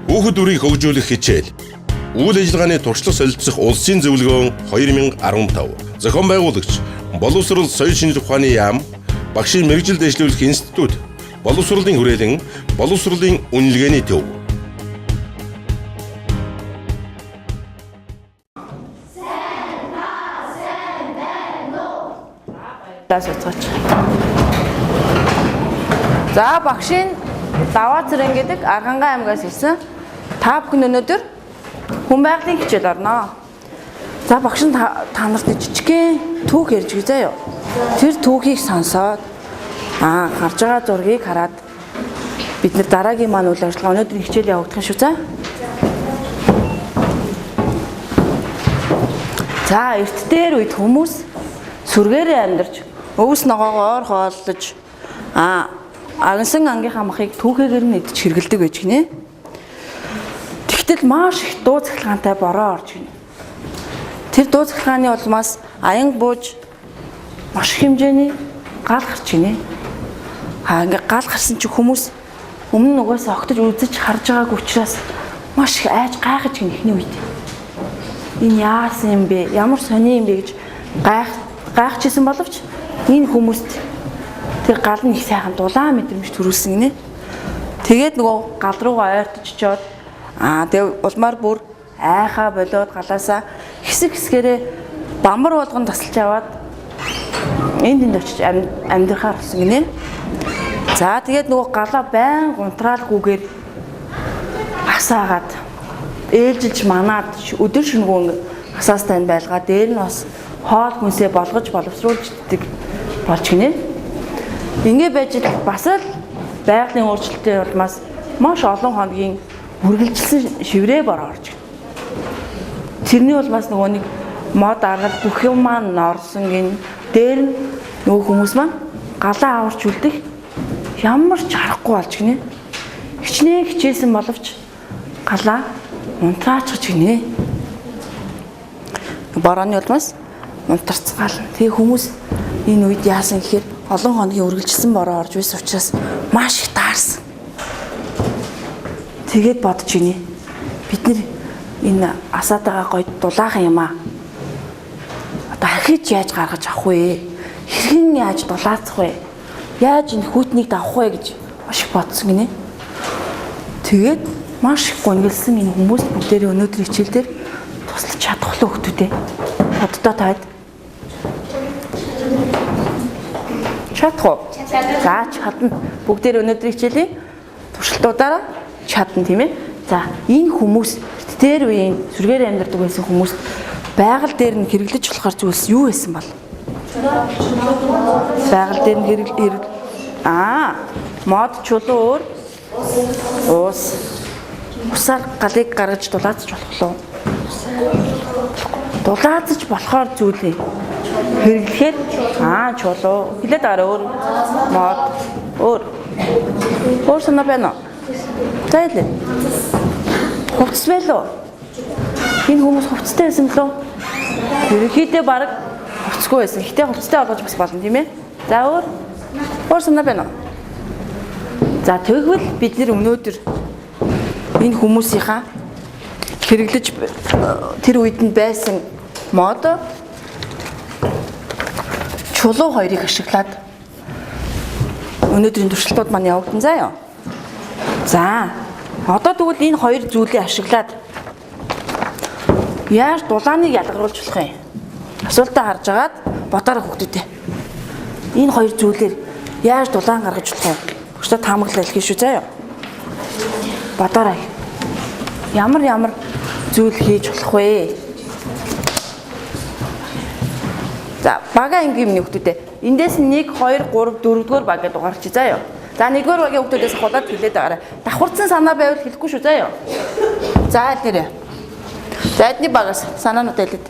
Хүүхэд үрийг хөгжүүлэх хичээл. Үйл ажиллагааны туршлага солилцох улсын зөвлөгөөн 2015. Зохион байгуулагч боловсрол соёл шинжлэх ухааны яам, багшийн мэргэжил дэвшлүүлэх институт, боловсролын хүрээлэн, боловсролын үнэлгээний төв. За багшийн даваа цэрэн гэдэг Аргангай аймгаас ирсэн. Та бүхэн өнөөдөр хүн байгалийн хичээл орно. За багш нь та нарт жижигхэн түүх ярьж өгье заяа. Тэр түүхийг сонсоод гарч байгаа зургийг хараад бид нэр дараагийн маань үйл ажиллагаа өнөөдрийн хичээл явагдах шүү за. За эрт дээр үед хүмүүс сүргээрээ амьдарч өвс ногоогоо ор хооллож агнсан ангийнхаа махыг түүхээр нь идэж хэргэлдэг байж гинэ. Тэгтэл маш их дуу цахилгаантай бороо орж гинэ. Тэр дуу цахилгааны улмаас аян бууж маш их хэмжээний гал гарч гинэ. Ингээ гал гарсан чи хүмүүс өмнө нугаас огтож үзэж харж байгааг учраас маш их айж гайхаж гинэ ихний үед. Энэ яасан юм бэ? Ямар сони юм бэ гэж гайхажсэн боловч энэ хүмүүст тэр гал нь их сайхан дулаан мэдрэмж төрүүлсэн гинэ. Тэгээд нөгөө гал руугаа ойртож очиод тэгээ улмаар бүр айхаа болоод галаасаа хэсэг хэсгээрээ бамбар болгон тасалж аваад энд очиж амьдрахаар болсон гинэ. За тэгээд нөгөө галаа байн гунтраалгүйгээр хасаагаад ээлжилж манаад өдөр шөнөгүй хасаастай байлгаа дээр нь бас хоол хүнсээ болгож боловсруулж иддэг болж гинэ. Ингээ байж бас л байгалийн өөрчлөлтийн улмаас маш олон хоногийн үргэлжилсэн шиврээ бороо орж байна. Тэрний улмаас нөгөө нэг мод аргал бүх юм маань орсон гин дээр нь нөгөө хүмүүс маань галаа аварч үлдэх ямар ч харахгүй болж гинэ. Хичнээн хичээсэн боловч галаа унтраачж гинэ. Борооны улмаас унтарцгаал. Тэгээ хүмүүс энэ үед яасан гэхээр олон хоногийн үргэлжилсэн бороо орж байсан учраас маш их таарсан. Тэгээд бодож ийнэ. Бид нэр энэ асаатайгаа гоё дулаахан юм аа. Одоо ахиж яаж гаргаж авах вэ? Хэрхэн яаж дулаацах вэ? Яаж энэ хүүтнийг давах вэ гэж маш их бодсон гинэ. Тэгээд маш их гонглсон энэ хүмүүс бүгдээрээ өнөөдрийн хичээлдэр туслаж чадах л хөвгтүүдээ. Боддоо таад чадах уу? За чадна. Бүгдээр өнөөдрийн хичээлийн туршилтуудаараа чадна тийм ээ. За энэ хүмүүс тэр үеийн сүргээр амьдардаг байсан хүмүүс байгаль дээр нь хэрэглэж болохоор зүйлс юу байсан бол? Байгаль дээр нь мод чулуу ус усаар галыг гаргаж дулаацж болох уу? Дулаацж болохоор зүйлээ хэрэглэхээр чулуу хилээд гараа өөр мод өөр санаа байна уу? Тэйлээ. Хувцас байлоо. Энэ хүмүүс хувцастай байсан лөө? Ерөнхийдөө баг хувцасгүй байсан. Гэтэ хувцастай болгож бас болно тийм ээ. За өөр санаа байна уу? За тэгвэл бид нэр өнөөдөр энэ хүмүүсийнхаа хэрэглэж тэр үед нь байсан мод чулуу хоёрыг ашиглаад өнөөдрийн туршилтууд маань явагдан заяа. За одоо тэгвэл энэ хоёр зүйлийг ашиглаад яаж дулааныг ялгаруулж болох юм? Асуултаа харж агаад бодоорой хүүхдүүдээ. Энэ хоёр зүйлээр яаж дулаан гаргаж болох юм? Бүгдээ таамаглал хэлхий шүү заяа. Бодоорой. Ямар зүйл хийж болох вэ? За бага ангийн хүүхдүүдээ. Эндээс 1 2 3 4 дугаар баг гэдэг угаарч заяа. За 1-р багийн хүүхдүүдээс хулаад хэлээд байгаарай. Давхарцсан санаа байвал хэлэхгүй шүү заяа. За нэрээ. За эдний багаас санаанууд хэлээд.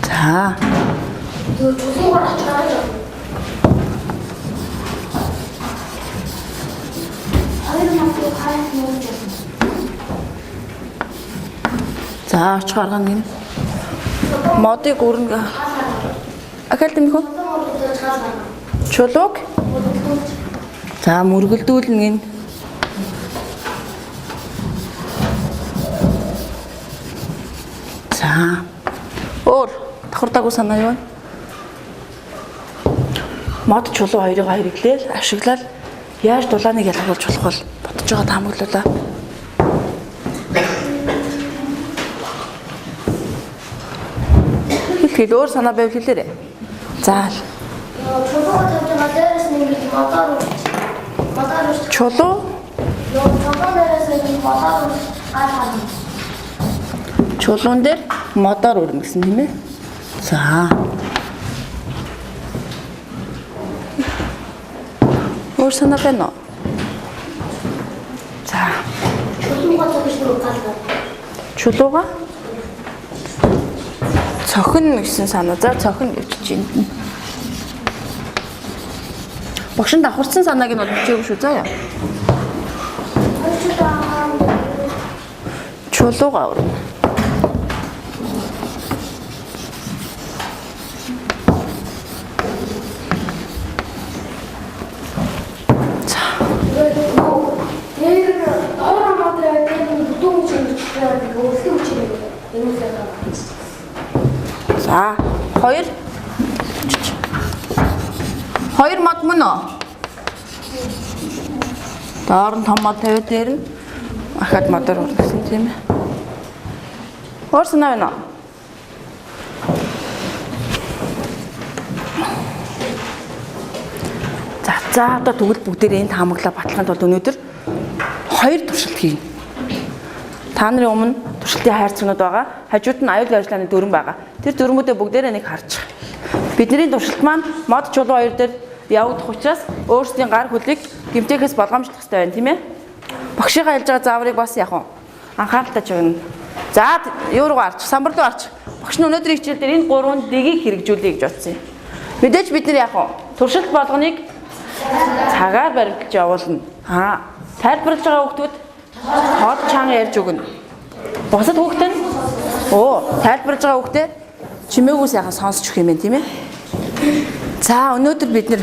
За. За оч гаргана гин. Модыг өрнө. Дахиад тэмхүү. Чулууг. За мөргөлдүүлнэ гин. За. Өөр давхардаагүй санаа юу вэ? Мод чулуу хоёрыг хэрэглээл ашиглаад яаж дулааныг ялгуулж болох бол бодож байгаа таамаглуулаа. Хэлэхэд өөр санаа байвал хэлээрэй. За. Чулуугаа тавьж байгаа дээрээс нэг мотор Чулуу дээрээс нэг мотор гаргана. чулуун дээр модоор өрнө гэсэн тийм ээ. За. Өөр санаа байна уу? За. Чулуугаа тавьж гаргана. Чулууга цохин гэсэн санаа. За цохин гэж чинь. Багшин давхарсан санааг нь бол бичээгүй шүү заа. Чулууга өрнө. За, хоёр мод мөн үү? Доор нь том мод тавиад дээр нь ахад модоор үргэлжлэн тийм ээ. Өөр санаа байна уу? За одоо тэгвэл бүгдээрээ энэ таамаглаа батлахын тулд өнөөдөр хоёр туршилт хийнэ. Та нарын өмнө туршилтын хайрцагнууд байгаа. Хажууд нь аюулгүй ажиллагааны дүрэн байгаа. Тэр дүрмүүдээ бүгдээрээ нэг харж. Бидний туршилт маань мод чулуу хоёр дээр явагдах учраас өөрсдийн гар хөлийг гэмтээхээс болгоомжлох хэрэгтэй байна, тийм ээ? Багшийнхаа хэлж байгаа зааврыг бас яг анхааралтай чигнэ. За, юу руу гарч, самбар руу гарч. Багш нь өнөөдрийн хичээл дээр энэ гурван дэгийг хэрэгжүүлэе гэж бодсон юм. Мэдээж бид нар яг туршилт болгоныг цагаар баримталж явуулна. Тайлбарлаж байгаа хүүхдүүд хот чанга ярьж өгнө. Бусад хүүхд нь тайлбарлаж байгаа хүүхдээ чимээгүү сайхан сонсч өгөх юм байна, тийм ээ? За, өнөөдөр бид нэр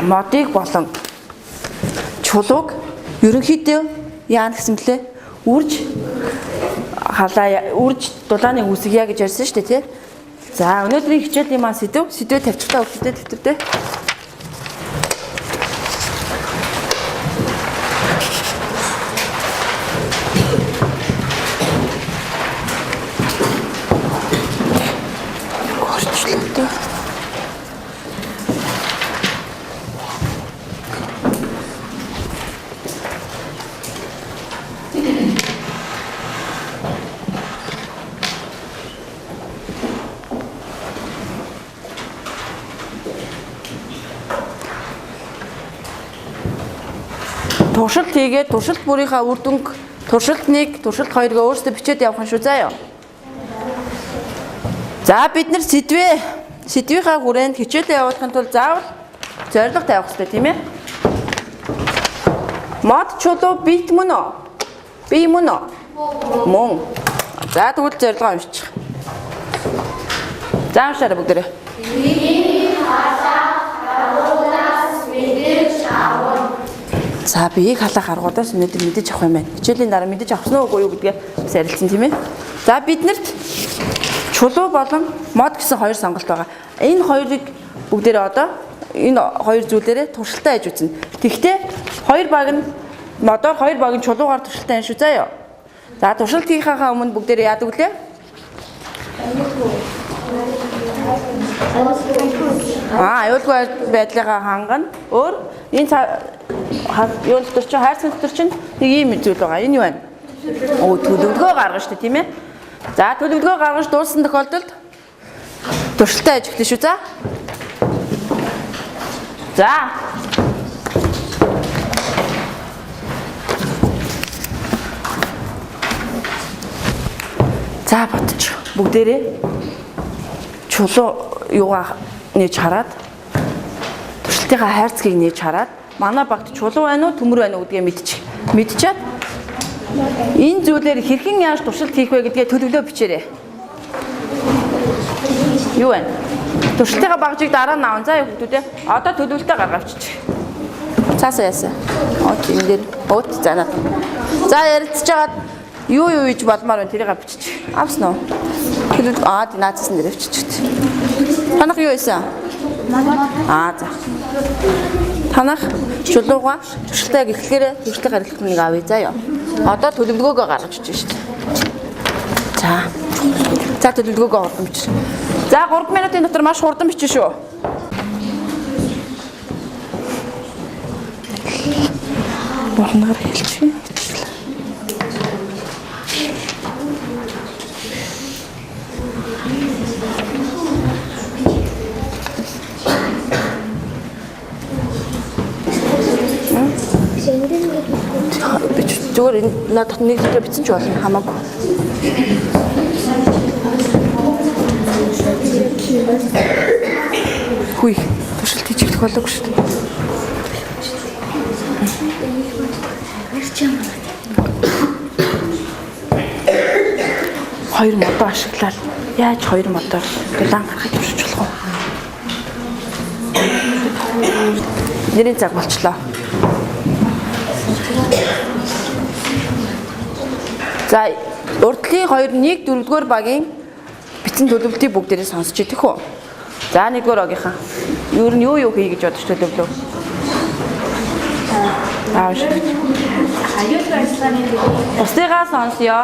модыг болон чулууг ерөнхийдөө яана гэсэн блэ? Үрж дулааныг үсгийа гэж ярьсан шүү дээ, тий? За, өнөөдрийн хичээлийн маань сэдвээ тавьчихтаа хүүхдэд дэвтэрдээ. Туршилт хийгээд туршилт бүрийнхаа үр дүнг туршилт 1, туршилт 2-ыг өөрсдөө бичээд явах нь шүү заа юу. За бид нар сэдвийнхаа хүрээнд хичээлээ явуулахын тулд заавал зорилго тавих хэрэгтэй тийм ээ. Мод чулуу бит мөн үү? Би мөн үү? Мөн. За тэгвэл зорилгоо уншчих. За уншаарай бүгдээрээ. За биеийг халаах аргуудаас өнөөдөр мэдэж авах юм байна. Хичээлийн дараа мэдэж авсан уу үгүй юу гэдгээ бас ярилцсан тийм ээ. За биднэрт чулуу болон мод гэсэн хоёр сонголт байгаа. Энэ хоёрыг бүгдээрээ одоо энэ хоёр зүйлээрээ туршилтаа хийж үзнэ. Тэгэхдээ хоёр баг нь модоор, хоёр баг нь чулуугаар туршилтаа хийж шүү заа юу. За туршилт хийхээ өмнө бүгдээрээ яадаг вүлээ? Аюулгүй байдлыгаа хангана. Өөр энэ юу дотор чи хайрцаг дотор чинь нэг ийм зүйл байгаа. Энэ юу вэ? Төлөвлөгөө гаргана шүү дээ, тийм ээ. За төлөвлөгөө гаргаж дууссан тохиолдолд туршилтаа хийж эхлэв шүү. За. За бодчих. Бүгдээрээ чулуу юугаа нээж хараад туршилтынхаа хайрцгийг нээж хараад манай багт чулуу байна уу, төмөр байна уу гэдгээ мэдчихээд энэ зүйлээр хэрхэн яаж туршилт хийх вэ гэдгээ төлөвлөө бичээрэй. Юу вэ? Туршилтынхаа багжийг дараа нь аван. За хүүхдүүдээ одоо төлөвлөлтөө гаргавчих. Цаасаа яасан. Тийм дээр уут занаад. За ярилцж хагаад юу хийж болмоор вэ тэрийг авчиж. Авсан уу? Төлөвлөлт наацсан дээр авчиж. Танах юу ийсэн? За. Танах чулууга туршилтаа эхлэхээр туршилтын харилцааг авъя заа ёо. Одоо төлөвлөгөөгөө гаргаж өгч шүү дээ. За төлөвлөгөөгөө хурдан бичиж. За 3 минутын дотор маш хурдан бичиж шүү. Бурханаар хэлчихье. Зүгээр надад нэг зүйлээ бичсэн ч болно хамаагүй. Хүй, туршилт хийж эхлэх болоогүй шүү дээ. Хоёр модоо ашиглаад яаж хоёр модоор дулаан гаргаж туршиж болох вэ? Нэрийн цаг болчлоо. За, урдлын 2-1-4-р багийн бичсэн төлөвлөлтийг бүгдээрээ сонсч идэх үү? За, 1-р багийнхан. Юу хий гэж бодож төлөвлөв? Аюулгүй ажиллагааны Бусдыгаа сонсё.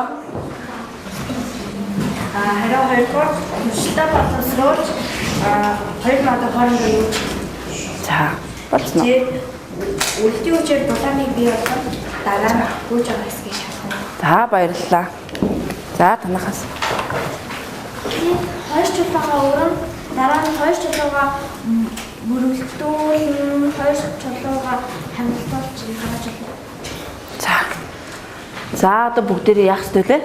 хариу хоёрдугаар туршилтаа боловсруулж хоёр модоо хоорондоо юу? За, болцсон уу? Үлдийн үчээр дулааныг бий болгох дараа нь гүйж байгаа хэсгийг шалгана. За, баярлалаа. За, танахаас. Хоёр чулуугаа өрөн дараа нь хоёр чулуугаа мөрөлдүүлэн хоёр чулуугаа хамтуулж гаргаж ирнэ. За, одоо бүгдээрээ яах ёстой вэ?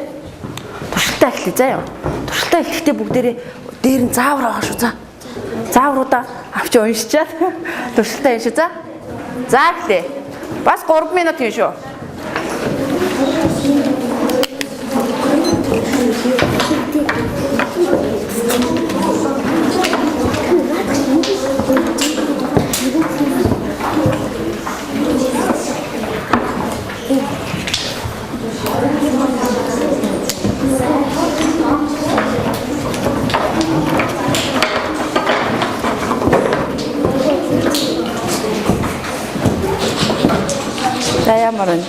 Туршилтаа эхлэе заа ёо. Туршилтаа эхлэхдээ бүгдээрээ дээр нь заавар байгаа шүү. За. Заавруудаа авч уншичаад туршилтаа хийш за. За эхлэе. Бас 3 минут юм шүү. Ямар вэ?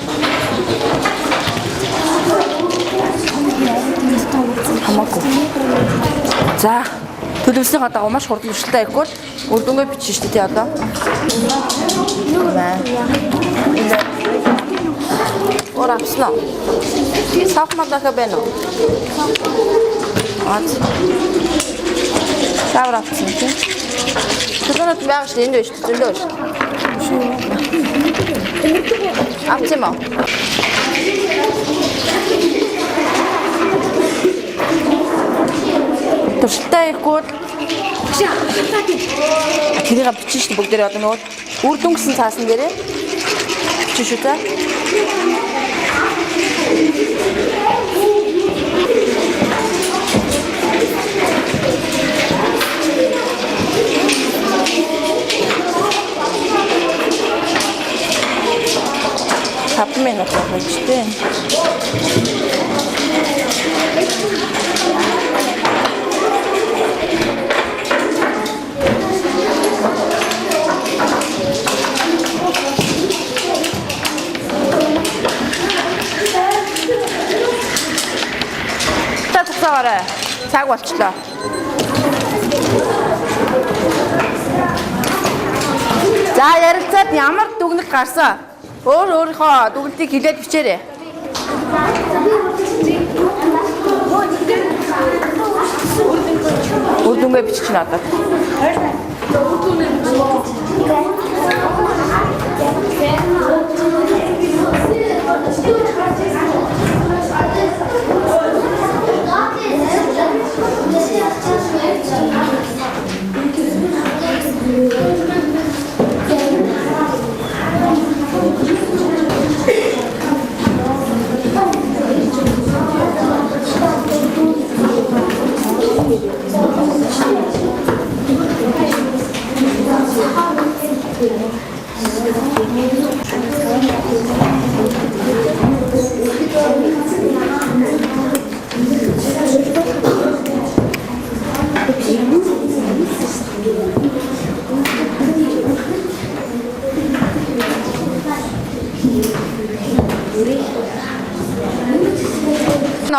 Хамаагүй. За, төлөвлөсөн гадаа маш хурдан туршилтаа хийхгүй үр дүнгээ бичнэ шүү дээ одоо. Ora авсан уу? Савмадака байна уу? Савар авсан тийм. Түрүүнд байгаа шүү энд байж зөндөө. Авсан уу? Туршилтаа хийхгүй тэрийг бичиж шүү бүгдээрээ одоо нөгөө үр дүн гэсэн цаасан дээрээ бичиж шүү та. Хапмен очихтэй. Тасаарай. Цаг болчлоо. За ярилцаад ямар дүгнэг гарсан? Өөрийнхөө дүгнэлтийг хэлээд бичээрэй. Үр дүнгээ бичих надад.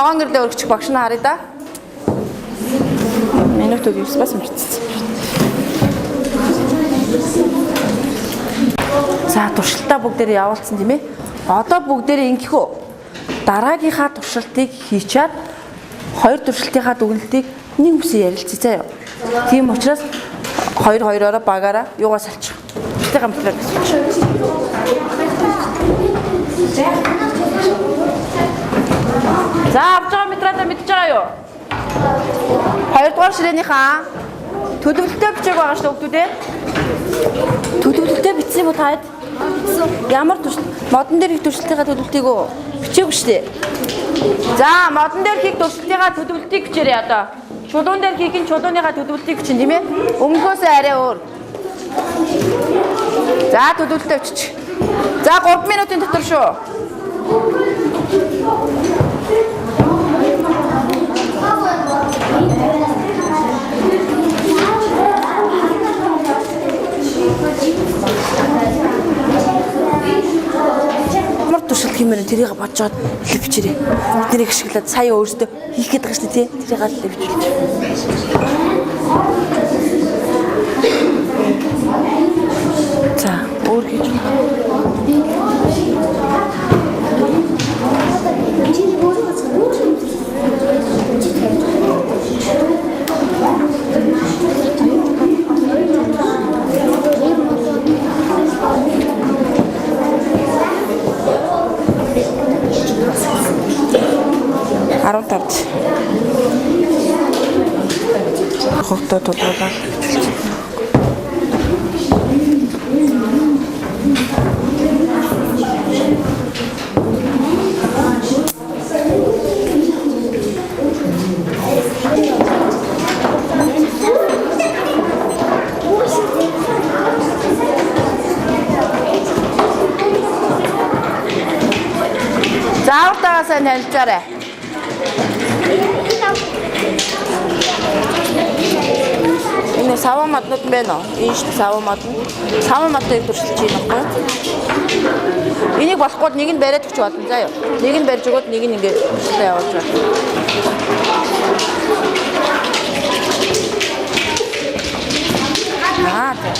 ногоон гэрлээ өргөчих багш нь харъя да. Минутууд юус бас мэрцсэн. За туршилтаа бүгдээрээ явуулсан тийм ээ. Одоо бүгдээрээ ингэх үү? Дараагийнхаа туршилтыг хийчаад хоёр туршилтынхаа дүгнэлтийг нэг үсээ ярилцъя заяа. Тийм учраас хоёр хоёроо багаараа юугаа салчих. Тэ гамтраа гэж. За авч байгаа метрата мэдчихэж байгаа юу? Хоёрдугаар ширээнийхаа төлөвлөлтөө бичээг байгаа шүү дээ. Төлөвлөлтөө бичсэн юм уу таад? Ямар туршилт? Модон дээр хийх туршилтынхаа төлөвлөлтийг үү? Бичээгүй шүү дээ. За модон дээр хийх туршилтынхаа төлөвлөлтийг бичээрэй одоо. Чулуун дээр хийх нь чулууныхаа төлөвлөлтийг бичин тийм ээ? Өмнөхөөс арай өөр. За төлөвлөлтөө бичих. За 3 минутын дотор шүү. Ямар туршилт хэмээр тэрийг бодожоод бичээрэй. Бидний ашиглаад сая өөрсдөө хийх гээд байгаа шүү дээ тий. Тэрийг л бичүүлж. За өөр хийж байна. Хогтоо тодруулаад заавартаа сайн танилцаарай. Энэ саван моднууд байна уу? Энэ шүү саван мод. Саван модыг туршилж байна байхгүй юу? Энийг болохгүй нэг нь бариад өгч болно заа юу. Нэг нь барьж өгөөд нэг нь ингээд туршилтаа явуулж байна. Аа тийм.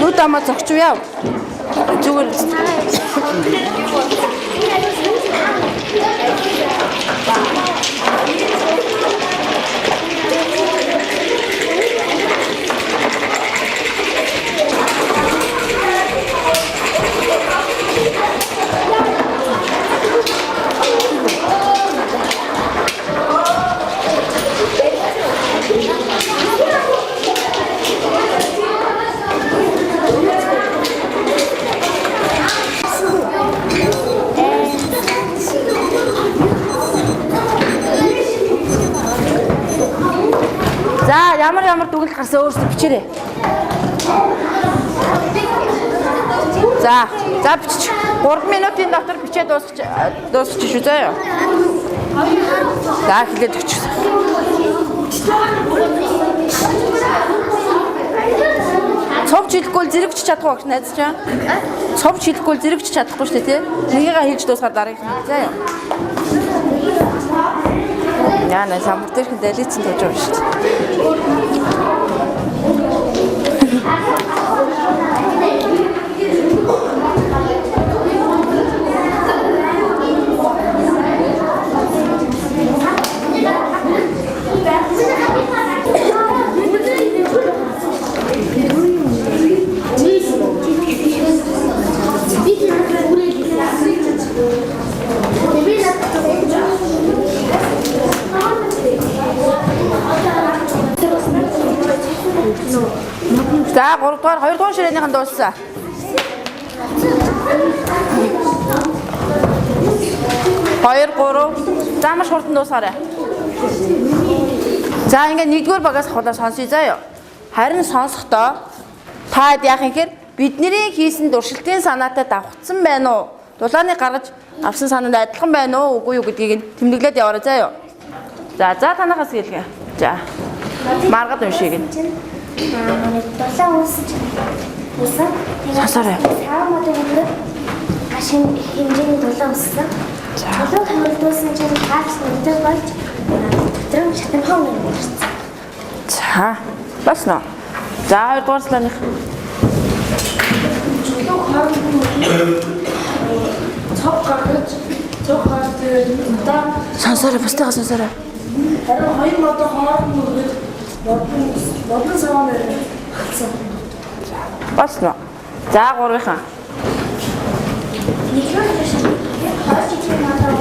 Нүд амаа зогчуу яв. Зүгээр. За ямар дүгнэлт гарсан өөрсдөө бичээрэй. За бичиж 3 минутын дотор бичээд дуусчих шүү заа юу. За хэлээд өгч. Цовч хэлэхгүй зэрэгч чадахгүй багш найз чаа. Цовч хэлэхгүй зэрэгч чадахгүй шүү дээ тий. Нэгийгээ хийж дуусгаар дараах юм заа юу. Яна самбар дээр хэн дэлгэцэн тож байгаа шүү дээ. За 3 дугаар 2 дугаар ширээнийхэн дууссан. Хоёр 3 за маш хурдан дуусгаарай. За ингээ 1-р багаас хавлаа сонсъё заа юу. Харин сонсохдоо та яах юм хэр бидний хийсэн туршилтын санаатай давхцсан байна уу? Дулааны гаргаж авсан санаанд адилхан байна уу? Үгүй юу гэдгийг тэмдэглээд яваарай заа юу. За танахаас хэлгээ. За Маргад уншиг гин. Дулаан uuсан чинь uuсан. Сонсоорой. Сав модын өндөр ашиг хэмжээний дулаан үүссэн. Дулаан хамгаалсан чинь гaalс өндөр болж дотроо шатамхан үүссэн. За. Басна. За 2 дугаар слайдных. Чулуу хооронд цог гаргаж цог гаргаж одоо Сонсоорой, бусдаа сонсоорой. харин хоёр модын хооронд нүргэд модон саваа нэр хатсан. Басна. За 3-ынхаа. Нэгдүгээр жишээ хоёр жижиг модон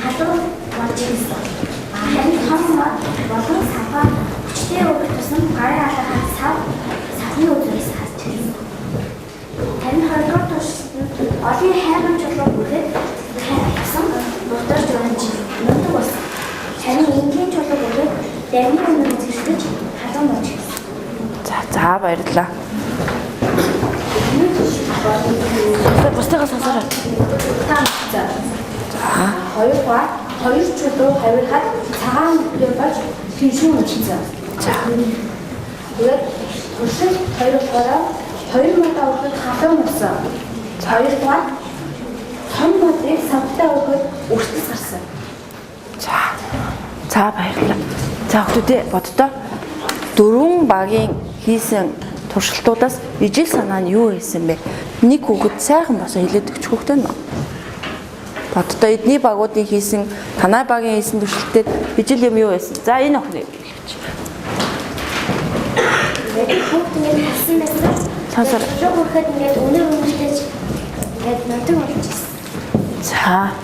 халуун болж ирсэн. Харин том мод болон саваа хүчтэй өгөх тусам гарын алхахад савны өдрөөс хасч ирсэн. Харин хоёрдугаар туршилтанд олон хайрын чулуу бүрээд хайрсан модорч оранж мундаг болсон. Харин энгийн чулуу бүрээд дайны өнөр зэрэгж халуун болж ирсэн. За баярлалаа. Бусдаа сонсоорой. За. Хоёрдугаар хоёр чулуу хавирахад цагаан үгээр болж хиншүүн үлдсэн. За. Тэгээд туршилт хоёрдугаараа хоёр модоо өгөхөд халуун болсон. Хоёрдугаар том модыг савтаа өгөхөд өртөс гарсан. За баярлалаа. За хүмүүдээ боддоо 4 багийн хийсэн туршилтуудаас ижил санаа нь юу байсан бэ? Нэг хүүхэд сайхан босоо хэлээд өгч хүүхдээ нөө. Боддоо эдний багуудын хийсэн танай багийн хийсэн туршилтээр ижил юм юу байсан? За энэ охины хэлж. Хүүхдийн хэлсэн байсан. Сонсоор. Хүүхэд ингээд өнөр өнөртөж ингээд нутаг болж ирсэн. За.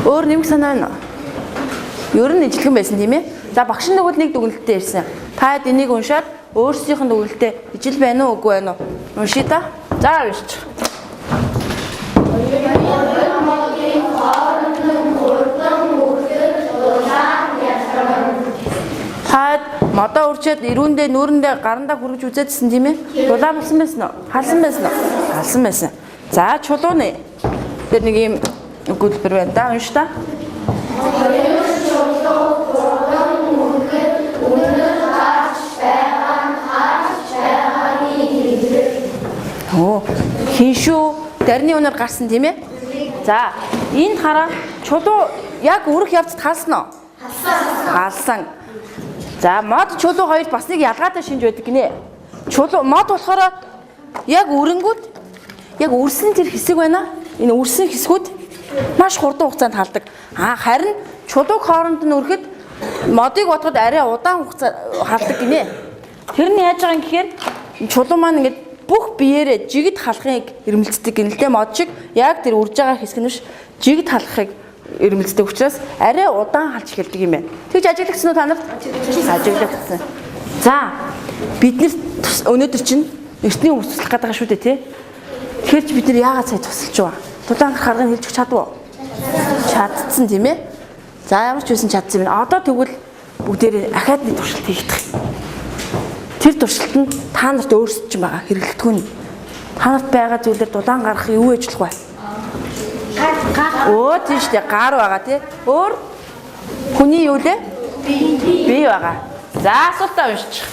Өөр нэмэх санаа нь. Ер нь ижилхэн байсан тийм ээ. За багш нөгөө нэг дүгнэлттэй ирсэн. Та энийг уншаад өөрсдийнх нь дүгнэлтээ ижил байна уу үгүй байна уу? Уншия та. За уншиж. Хаад модоо урчээд ирүүндээ нүүрэндээ гарандаа хүргэж үзээдсэн тийм ээ. Дулаан болсон байсан уу? Халсан байсан уу? Халсан байсан. За чулууны. Тэр нэг юм өгүүлбэр байна да. Унш та. Оо, хиншүү дарны өнөр гарсан тийм ээ. За, энд хараа чулуу яг өрөх явцад халсан уу? Халсан. За, мод чулуу хоёрт бас нэг ялгаатай шинж байдаг гинэ. Чулуу мод болохоор яг өрөнгүүд яг үрсэн тэр хэсэг байна. Энэ үрсэн хэсгүүд маш хурдан хугацаанд халдаг. Харин чулууг хооронд нь өрөхөд модыг бодоход арай удаан хугацаа халдаг гинэ. Тэр нь яаж байгаа юм гэхээр чулуу маань ингээд бүх биеэрээ жигд халахыг эрмэлздэг гэнэ л дээ. Мод шиг яг тэр үрж байгаа хэсэг нь биш жигд халахыг эрмэлздэг учраас арай удаан халж эхэлдэг юм байна. Тэгж ажиглагдсан уу та нарт? Ажиглагдсан. За бид нэр өнөөдөр чинь эртний хүмүүс туслах гэдэг шүү дээ тий. Тэгэхээр ч бид нэр яагаад сая тусалж байгаа? Дулаан харгыг хэлж чадв уу? Чадсан тийм ээ. За ямар ч байсан чадсан юм. Одоо тэгвэл бүгдээрээ ахаад нэг туршилт хийгдэх. Тэр туршилтанд та нарт өөрсдөж байгаа хэрэглэгдэхгүй нь. Та нарт байгаа зүйлээр дулаан гарах юу ээжлэх вэ? Оо тийм шүү дээ. Гар байгаа тий. Өөр хүний юу лээ? Бие байгаа. За асуултаа уншчих.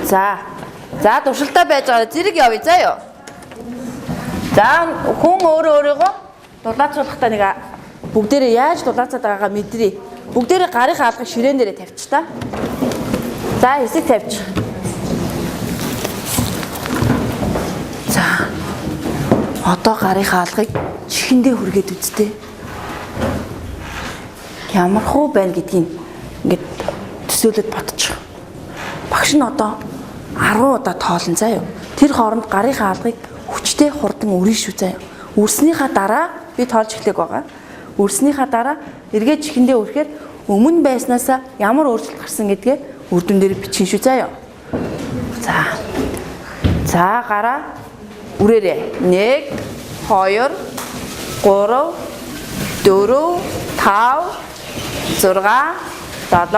За туршилтаа байж байгаа зэрэг явъя заа юу. За хүн өөрийгөө дулаацуулахдаа нэг бүгдээрээ яаж дулаацаад байгаагаа мэдрээ. Бүгдээрээ гарын хаалгыг ширээн дээрээ тавьчих та. За хэсэг тавьчих. За одоо гарын хаалгыг чихэндээ хүргээд үзтээ. Ямар хуу байна гэдгийг ингээд төсөөлөд бодчих. Багш нь одоо 10 удаа тоолно заа юу. Тэр хооронд гарын хаалгыг хүчтэй хурдан өрнө шүү заа юу. Өрснийхаа дараа би тоолж эхлэх байгаа. Өрснийхаа дараа эргээд чихэндээ өрөхөөр өмнө байснаасаа ямар өөрчлөлт гарсан гэдгээ үр дүн дээр бичин шүү заа юу. За гараа үрээрээ 1 2 3 4 5 6 7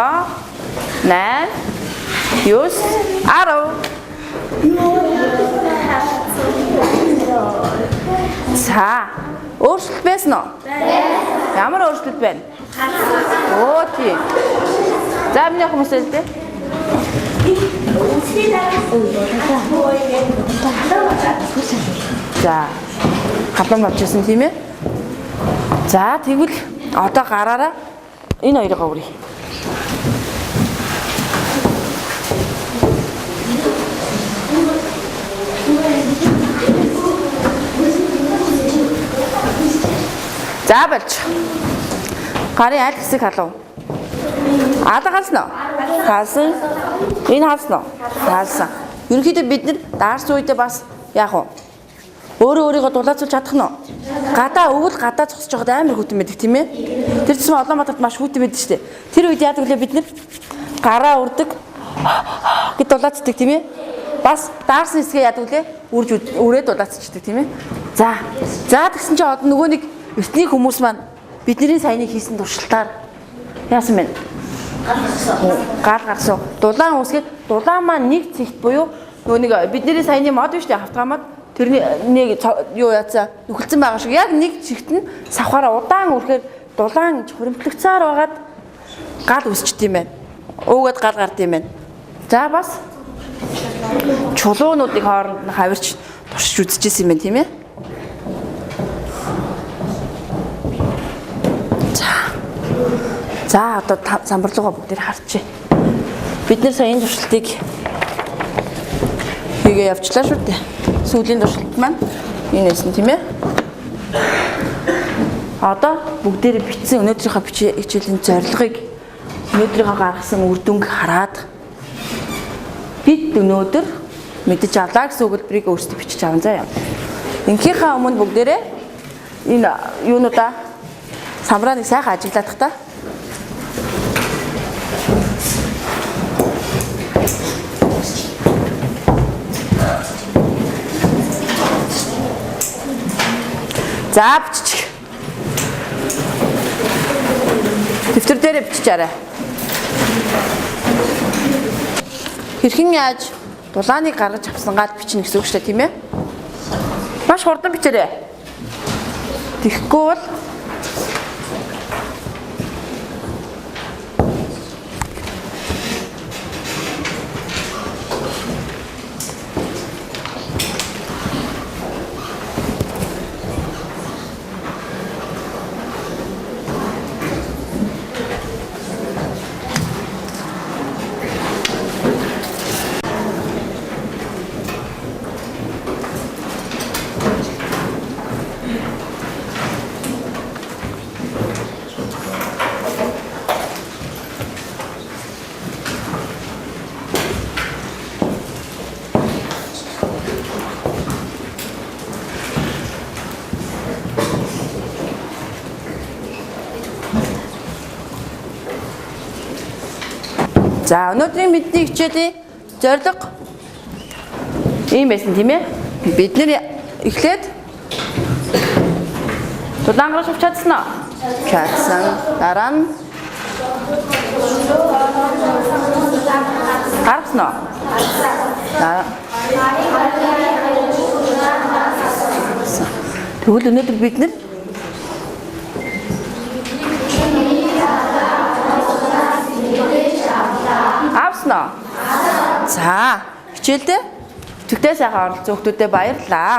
8 9 10. За Өөрчлөлт байсан уу? Байна. Ямар өөрчлөлт байна? Оо тийм. За миний хүмүүс хэлдэг. За. Хатан болчихсон тийм ээ. За тэгвэл одоо гараараа энэ хоёрыг авъя. За болж. Гарын аль хэсэг халав? Алга халсан уу? Халсан. Энэ халсан уу? Халсан. Ерөнхийдөө бид нар даарсан үедээ бас яах вэ? Өөрийгөө дулаацуулж чадах нь уу? Гадаа өвөл гадаа зогсож байгаад амар хүйтэн байдаг тийм ээ. Тэр чинь Улаанбаатарт маш хүйтэн байдаг шүү дээ. Тэр үед яадаг вэ бид нар гараа үрдэг гэд дулаацдаг тийм ээ. Бас даарсан хэсгээ яадаг вэ? Үрээд дулаацчихдаг тийм ээ. За тэгсэн чинь одоо нөгөө нэг ертний хүмүүс маань бидний саяны хийсэн туршилтаар яасан бэ? Гал гарсан. Дулаан үсгээд дулаан маань нэг цэгт буюу нөгөө нэг бидний саяны мод биш үү автомат тэрний нэг юу яцаа нөхөлцөн байгаа шиг яг нэг цэгт нь савхаараа удаан үрхээр дулаан хуримтлагдсаар байгаад гал үсчт юм байна. Уугаад гал гард юм байна. За бас чулуунуудыг хооронд нь хавирч туршиж үзчихсэн юм байна тийм ээ. За одоо самбарлууга бүгдээр харчээ. Бид нэр сая энэ туршилтыг хийгээ явчлаа шүү дээ. Сүүлийн туршилт маань энэ нэсэн тийм ээ. Одоо бүгдээр бичсэн өнөөдрийнхөө хичээлийн зорилгыг өнөөдрийнхөө гаргасан үр дүнг хараад бид өнөөдөр мэдэж авлаа гэсэн өгүүлбэрийг өөрсдөө бичиж аван заяа. Инхийнхаа өмнө бүгдээрээ энэ юунуудаа самбрааныг сайхан ажиглаадах та. За бичих. Дэвтэр дээр бичиж арай. Хэрхэн яаж дулааныг гаргаж авсангаад бичнэ гэсэн үг шүү дээ тийм ээ. Маш хурдан бичээрэй. Тэгэхгүй бол за өнөөдрийн бидний хичээлийн зорилго ийм байсан тийм ээ. Бид нэр эхлээд дулаан гаргаж авч чадсан уу? Чадсан. Дараа нь гаргасан уу? Тэгвэл өнөөдөр бид нэр авсан уу? За, хичээлдээ төгтөө сайхан оролцсон хүмүүстээ баярлалаа.